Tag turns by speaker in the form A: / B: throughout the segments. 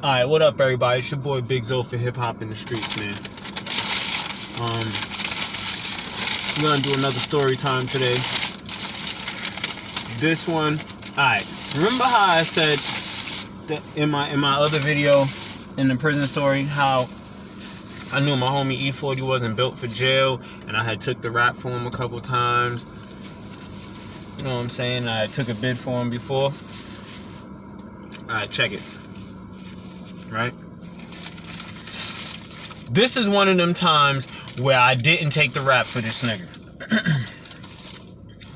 A: Alright, what up, everybody? It's your boy Big Zo for Hip Hop in the Streets, man. We're gonna do another story time today. This one, alright. Remember how I said that in my other video, in the prison story, how I knew my homie E40 wasn't built for jail, and I had took the rap for him a couple times. You know what I'm saying? I took a bid for him before. Alright, check it. Right? This is one of them times where I didn't take the rap for this nigga.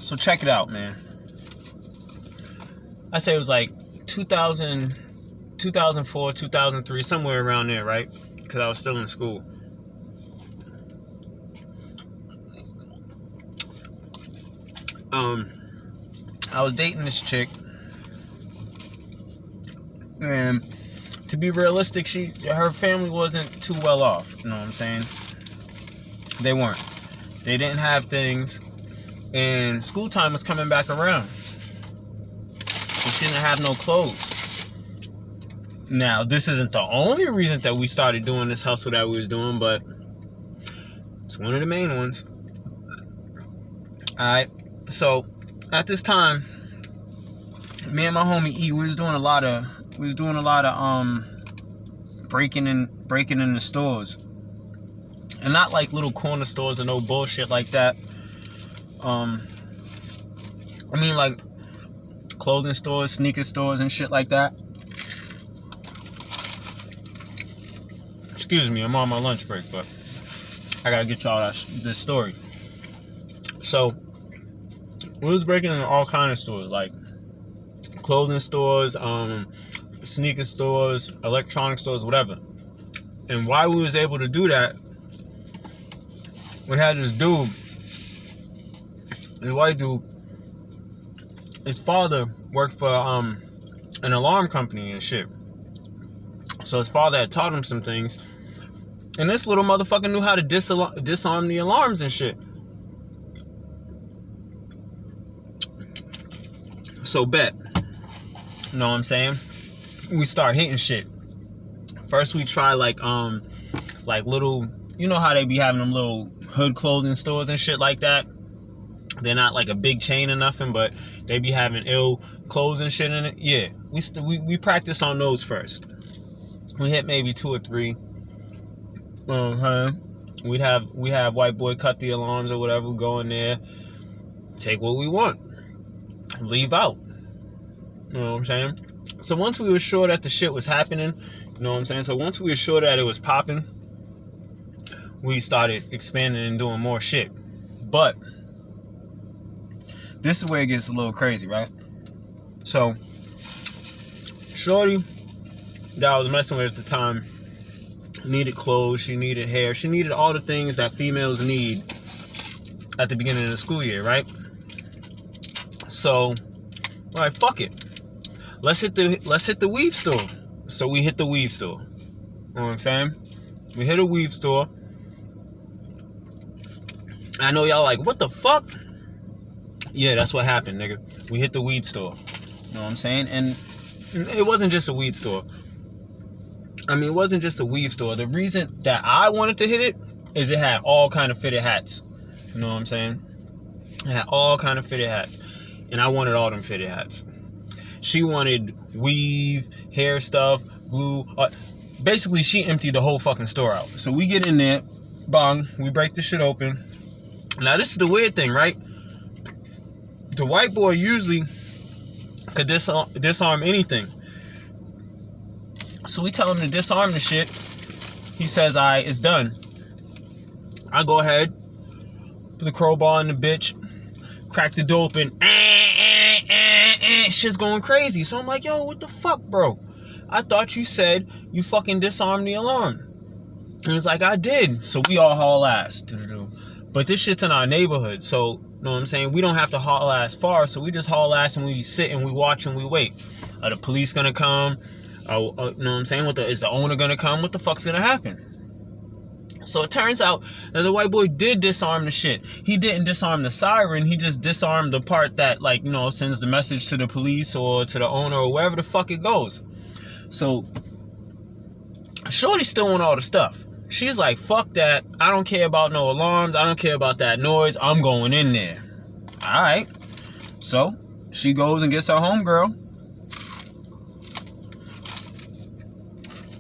A: So check it out, man. I say it was like 2004, 2003, somewhere around there, right? Because I was still in school. I was dating this chick, and to be realistic, her family wasn't too well off. You know what I'm saying? They weren't. They didn't have things, and school time was coming back around. She didn't have no clothes. Now, this isn't the only reason that we started doing this hustle that we was doing, but it's one of the main ones. Alright, so at this time, me and my homie E, we was doing a lot of breaking in the stores. And not like little corner stores and no bullshit like that. I mean like clothing stores, sneaker stores and shit like that. Excuse me, I'm on my lunch break, but I gotta get y'all this story. So we was breaking in all kind of stores, like clothing stores, sneaker stores, electronic stores, whatever. And why we was able to do that, we had this dude, this white dude, his father worked for an alarm company and shit. So his father had taught him some things, and this little motherfucker knew how to disarm the alarms and shit. So bet. You know what I'm saying? We start hitting shit. First we try like little, you know how they be having them little hood clothing stores and shit like that? They're not like a big chain or nothing, but they be having ill clothes and shit in it. Yeah, we practice on those first. We hit maybe 2 or 3. We have white boy cut the alarms or whatever, go in there, take what we want, leave out. You know what I'm saying? So once we were sure that the shit was happening, you know what I'm saying? So once we were sure that it was popping, we started expanding and doing more shit. But this is where it gets a little crazy, right? So shorty that I was messing with at the time needed clothes, she needed hair, she needed all the things that females need at the beginning of the school year, right? So, all right, fuck it. Let's hit the weave store. So we hit the weave store. You know what I'm saying? We hit a weave store. I know y'all like, what the fuck? Yeah, that's what happened, nigga. We hit the weed store. You know what I'm saying? And it wasn't just a weed store. I mean, it wasn't just a weave store. The reason that I wanted to hit it is it had all kind of fitted hats. You know what I'm saying? It had all kind of fitted hats. And I wanted all them fitted hats. She wanted weave, hair stuff, glue. Basically, she emptied the whole fucking store out. So we get in there, bong, we break the shit open. Now, this is the weird thing, right? The white boy usually could disarm anything. So we tell him to disarm the shit. He says, alright, it's done. I go ahead, put the crowbar in the bitch, crack the door open. Shit's going crazy. So I'm like, yo, what the fuck, bro? I thought you said you fucking disarmed the alarm. And he's like, I did. So we all haul ass. But this shit's in our neighborhood. So, you know what I'm saying? We don't have to haul ass far. So we just haul ass and we sit and we watch and we wait. Are the police gonna come? You know what I'm saying? Is the owner gonna come? What the fuck's gonna happen? So it turns out that the white boy did disarm the shit. He didn't disarm the siren. He just disarmed the part that, like, you know, sends the message to the police or to the owner or wherever the fuck it goes. So Shorty still want all the stuff. She's like, fuck that. I don't care about no alarms. I don't care about that noise. I'm going in there. All right. So she goes and gets her homegirl.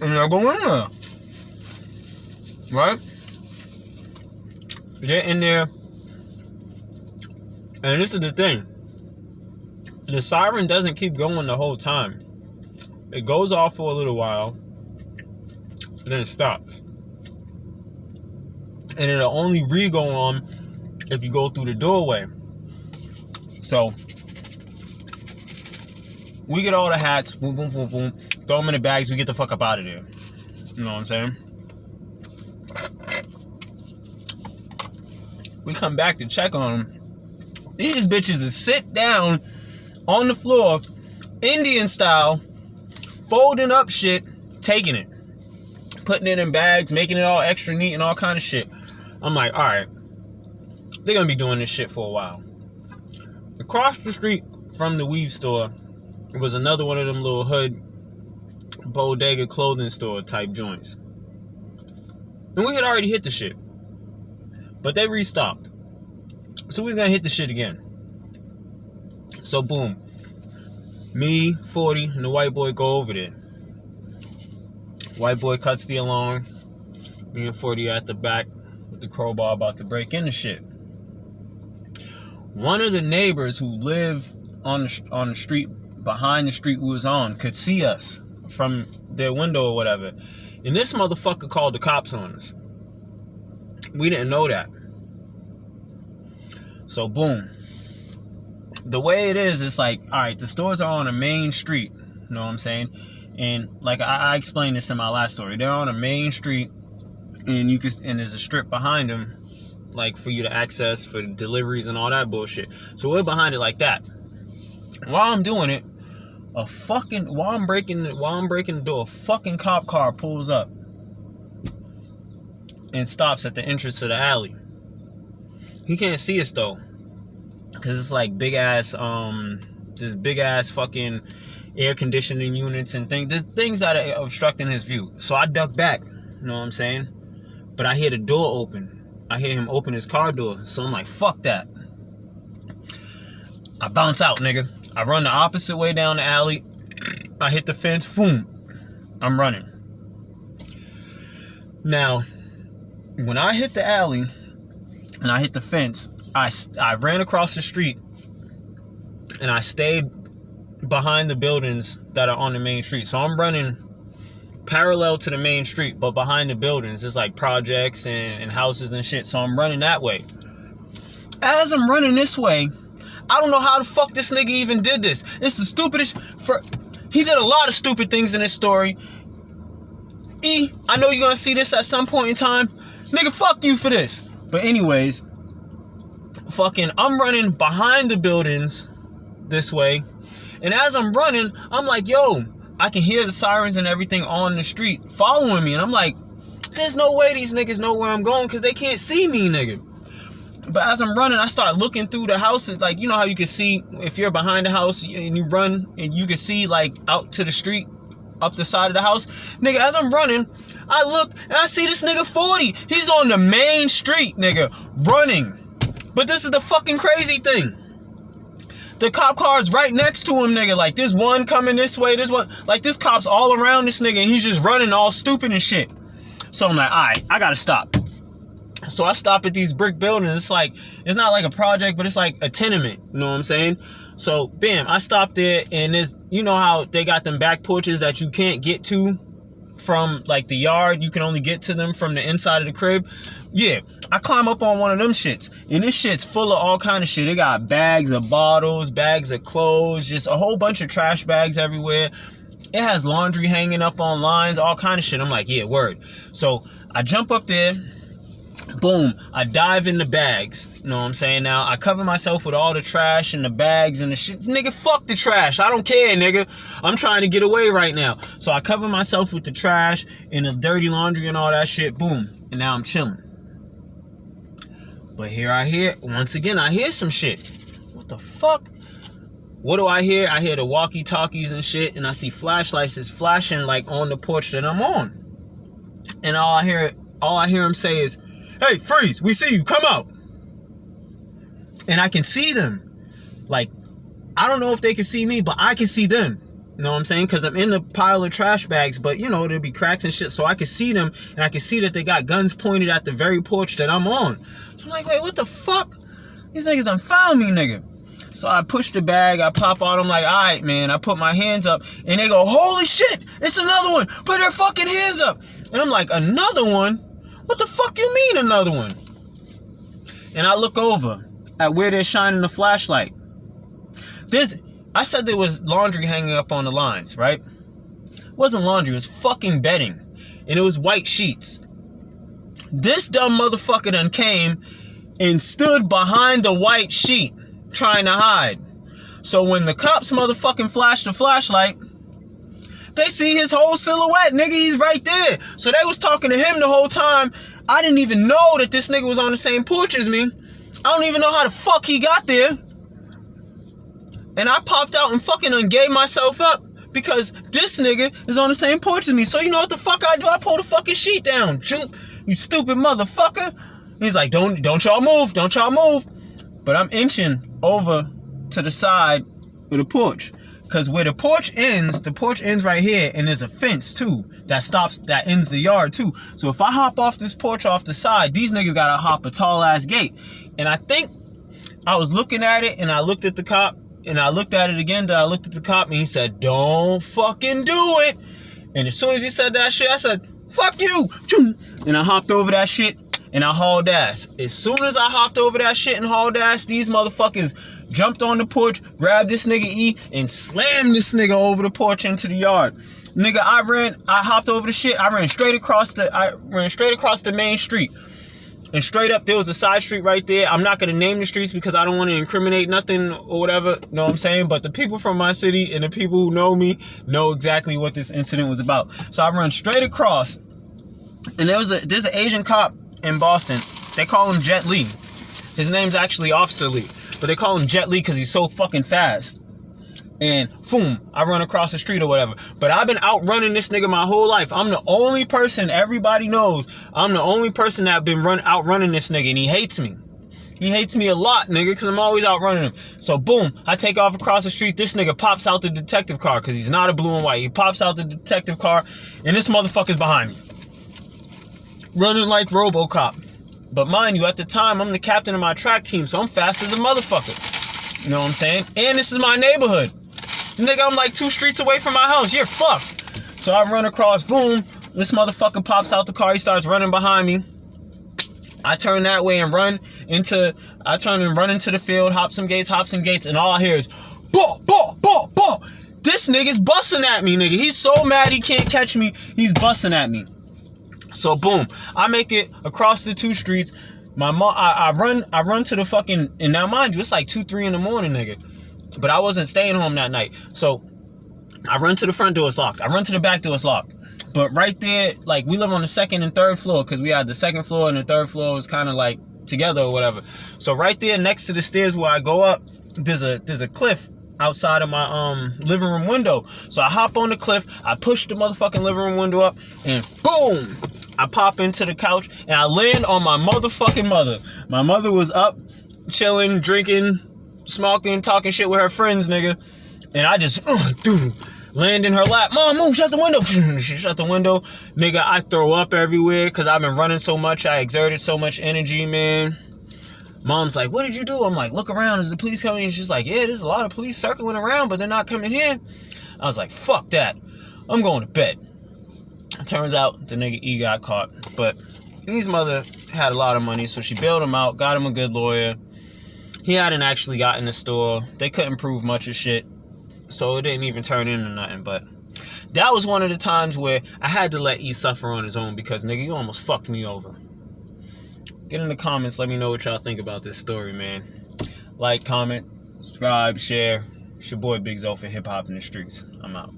A: And they're going in there. Right? They're in there. And this is the thing. The siren doesn't keep going the whole time. It goes off for a little while. Then it stops. And it'll only re-go on if you go through the doorway. So we get all the hats, boom, boom, boom, boom, throw them in the bags, we get the fuck up out of there. You know what I'm saying? We come back to check on them. These bitches is sit down on the floor, Indian style, folding up shit, taking it, putting it in bags, making it all extra neat and all kind of shit. I'm like, all right, they're gonna be doing this shit for a while. Across the street from the weave store was another one of them little hood bodega clothing store type joints. And we had already hit the shit. But they restocked. So we was gonna hit the shit again. So boom. Me, 40, and the white boy go over there. White boy cuts the alarm. Me and 40 are at the back with the crowbar about to break in the shit. One of the neighbors who live on the street, behind the street we was on, could see us from their window or whatever. And this motherfucker called the cops on us. We didn't know that. So boom. The way it is, it's like, all right, the stores are on a main street. You know what I'm saying? And like I explained this in my last story. They're on a main street, and there's a strip behind them, like for you to access for deliveries and all that bullshit. So we're behind it like that. While I'm doing it, while I'm breaking the door, a fucking cop car pulls up and stops at the entrance to the alley. He can't see us though, cause it's like big ass fucking air conditioning units and things. There's things that are obstructing his view. So I duck back. You know what I'm saying? But I hear the door open. I hear him open his car door. So I'm like, fuck that. I bounce out, nigga. I run the opposite way down the alley. I hit the fence. Boom. I'm running. Now, when I hit the alley and I hit the fence, I ran across the street and I stayed behind the buildings that are on the main street. So I'm running parallel to the main street, but behind the buildings, it's like projects and houses and shit. So I'm running that way. As I'm running this way, I don't know how the fuck this nigga even did this. It's the stupidest. He did a lot of stupid things in this story. I know you're gonna see this at some point in time. Nigga, fuck you for this. But anyways, fucking, I'm running behind the buildings this way. And as I'm running, I'm like, yo, I can hear the sirens and everything on the street following me. And I'm like, there's no way these niggas know where I'm going because they can't see me, nigga. But as I'm running, I start looking through the houses. Like, you know how you can see if you're behind the house and you run and you can see like out to the street, up the side of the house. Nigga, as I'm running, I look and I see this nigga 40. He's on the main street, nigga, running. But this is the fucking crazy thing. The cop car is right next to him, nigga. Like, there's one coming this way, there's one. Like, this cop's all around this nigga, and he's just running all stupid and shit. So I'm like, all right, I gotta stop. So I stop at these brick buildings. It's like, it's not like a project, but it's like a tenement. You know what I'm saying? So, bam, I stopped there, and there's, you know how they got them back porches that you can't get to from, like, the yard? You can only get to them from the inside of the crib. Yeah, I climb up on one of them shits, and this shit's full of all kind of shit. They got bags of bottles, bags of clothes, just a whole bunch of trash bags everywhere. It has laundry hanging up on lines, all kind of shit. I'm like, yeah, word. So I jump up there. Boom, I dive in the bags. You know what I'm saying? Now, I cover myself with all the trash and the bags and the shit. Nigga, fuck the trash. I don't care, nigga. I'm trying to get away right now. So I cover myself with the trash and the dirty laundry and all that shit. Boom. And now I'm chilling. But here I hear, once again, I hear some shit. What the fuck? What do I hear? I hear the walkie-talkies and shit, and I see flashlights is flashing like on the porch that I'm on. And all I hear him say is, "Hey, freeze, we see you, come out." And I can see them. Like, I don't know if they can see me, but I can see them. You know what I'm saying? Because I'm in the pile of trash bags, but you know, there'll be cracks and shit. So I can see them, and I can see that they got guns pointed at the very porch that I'm on. So I'm like, wait, what the fuck? These niggas done found me, nigga. So I push the bag, I pop out, I'm like, all right, man. I put my hands up, and they go, holy shit, it's another one. Put their fucking hands up. And I'm like, another one? What the fuck you mean another one? And I look over at where they're shining the flashlight. I said there was laundry hanging up on the lines, right? It wasn't laundry, it was fucking bedding. And it was white sheets. This dumb motherfucker done came and stood behind the white sheet trying to hide. So when the cops motherfucking flashed the flashlight, they see his whole silhouette, nigga, he's right there. So they was talking to him the whole time. I didn't even know that this nigga was on the same porch as me. I don't even know how the fuck he got there. And I popped out and fucking gave myself up because this nigga is on the same porch as me. So you know what the fuck I do? I pull the fucking sheet down. You stupid motherfucker. He's like, don't y'all move, don't y'all move. But I'm inching over to the side of the porch. Because where the porch ends right here, and there's a fence too that ends the yard too. So if I hop off this porch off the side, these niggas gotta hop a tall ass gate. And I think I was looking at it, and I looked at the cop, and I looked at it again, then I looked at the cop, and he said, don't fucking do it. And as soon as he said that shit, I said, fuck you. And I hopped over that shit, and I hauled ass. As soon as I hopped over that shit and hauled ass, these motherfuckers jumped on the porch, grabbed this nigga E, and slammed this nigga over the porch into the yard. Nigga, I hopped over the shit, I ran straight across the main street. And straight up, there was a side street right there. I'm not going to name the streets because I don't want to incriminate nothing or whatever. Know what I'm saying? But the people from my city and the people who know me know exactly what this incident was about. So I run straight across. And there's an Asian cop in Boston. They call him Jet Li. His name's actually Officer Lee. But they call him Jet Li because he's so fucking fast. And boom, I run across the street or whatever. But I've been outrunning this nigga my whole life. I'm the only person, everybody knows, I'm the only person that been outrunning this nigga, and he hates me. He hates me a lot, nigga, because I'm always outrunning him. So boom, I take off across the street. This nigga pops out the detective car because he's not a blue and white. He pops out the detective car, and this motherfucker's behind me. Running like RoboCop. But mind you, at the time, I'm the captain of my track team, so I'm fast as a motherfucker. You know what I'm saying? And this is my neighborhood. Nigga, I'm like 2 streets away from my house. You're fucked. So I run across, boom. This motherfucker pops out the car. He starts running behind me. I turn that way and run into the field, hop some gates, and all I hear is, boh, boh, boh, boh. This nigga's busting at me, nigga. He's so mad he can't catch me. He's busting at me. So boom, I make it across the 2 streets. I run to the fucking, and now mind you, it's like 2, 3 in the morning, nigga. But I wasn't staying home that night. So I run to the front door, it's locked. I run to the back door, it's locked. But right there, like, we live on the 2nd and 3rd floor because we had the 2nd floor and the 3rd floor was kind of like together or whatever. So right there next to the stairs where I go up, there's a cliff outside of my living room window. So I hop on the cliff, I push the motherfucking living room window up, and boom, I pop into the couch and I land on my motherfucking mother. My mother was up, chilling, drinking, smoking, talking shit with her friends, nigga. And I just land in her lap. Mom, move, shut the window. She shut the window. Nigga, I throw up everywhere because I've been running so much. I exerted so much energy, man. Mom's like, what did you do? I'm like, look around. Is the police coming? And she's like, yeah, there's a lot of police circling around, but they're not coming here. I was like, fuck that. I'm going to bed. Turns out the nigga E got caught. But E's mother had a lot of money, so she bailed him out, got him a good lawyer. He hadn't actually got in the store. They couldn't prove much of shit. So it didn't even turn into nothing. But that was one of the times where I had to let E suffer on his own because, nigga, you almost fucked me over. Get in the comments. Let me know what y'all think about this story, man. Like, comment, subscribe, share. It's your boy Big Zo for Hip Hop in the Streets. I'm out.